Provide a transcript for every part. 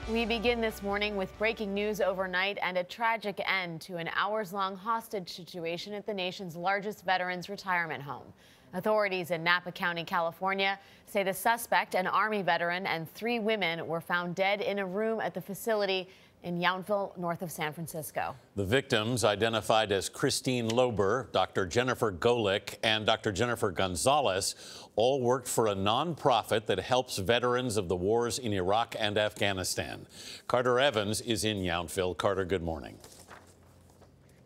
We begin this morning with breaking news overnight and a tragic end to an hours-long hostage situation at the nation's largest veterans retirement home. Authorities in Napa County, California, say the suspect, an Army veteran, and 3 women were found dead in a room at the facility in Yountville, north of San Francisco. The victims, identified as Christine Lober, Dr. Jennifer Golick, and Dr. Jennifer Gonzalez, all worked for a nonprofit that helps veterans of the wars in Iraq and Afghanistan. Carter Evans is in Yountville. Carter, good morning.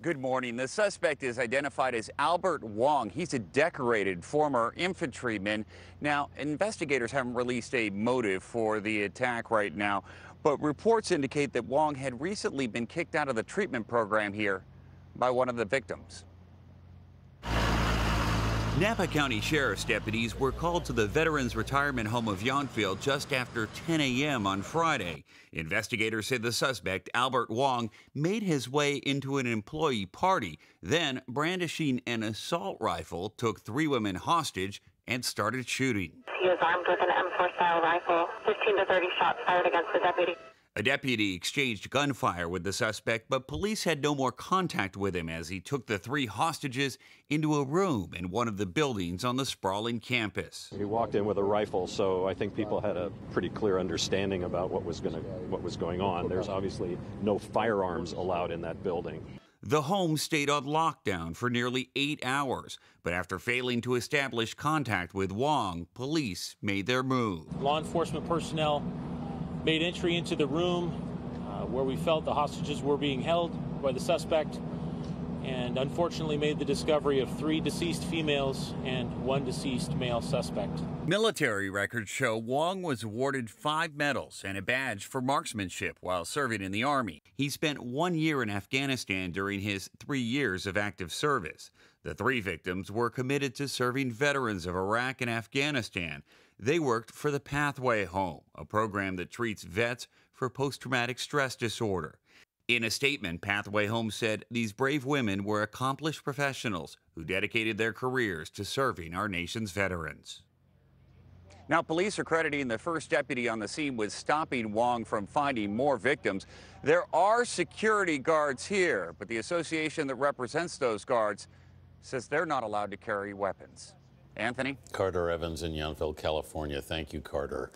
Good morning. The suspect is identified as Albert Wong. He's a decorated former infantryman. Now, investigators haven't released a motive for the attack right now, but reports indicate that Wong had recently been kicked out of the treatment program here by one of the victims. Napa County Sheriff's deputies were called to the Veterans Retirement Home of Yountville just after 10 a.m. on Friday. Investigators said the suspect, Albert Wong, made his way into an employee party, then, brandishing an assault rifle, took 3 women hostage and started shooting. He was armed with an M4 style rifle, 15 to 30 shots fired against the deputy. A deputy exchanged gunfire with the suspect, but police had no more contact with him as he took the 3 hostages into a room in one of the buildings on the sprawling campus. He walked in with a rifle, so I think people had a pretty clear understanding about what was going on. There's obviously no firearms allowed in that building. The home stayed on lockdown for nearly 8 hours, but after failing to establish contact with Wong, police made their move. Law enforcement personnel made entry into the room where we felt the hostages were being held by the suspect, and unfortunately made the discovery of 3 deceased females and 1 deceased male suspect. Military records show Wong was awarded 5 medals and a badge for marksmanship while serving in the Army. He spent 1 year in Afghanistan during his 3 years of active service. The 3 victims were committed to serving veterans of Iraq and Afghanistan. They worked for the Pathway Home, a program that treats vets for post-traumatic stress disorder. In a statement, Pathway Home said these brave women were accomplished professionals who dedicated their careers to serving our nation's veterans. Now, police are crediting the first deputy on the scene with stopping Wong from finding more victims. There are security guards here, but the association that represents those guards says they're not allowed to carry weapons. Anthony? Carter Evans in Yountville, California. Thank you, Carter.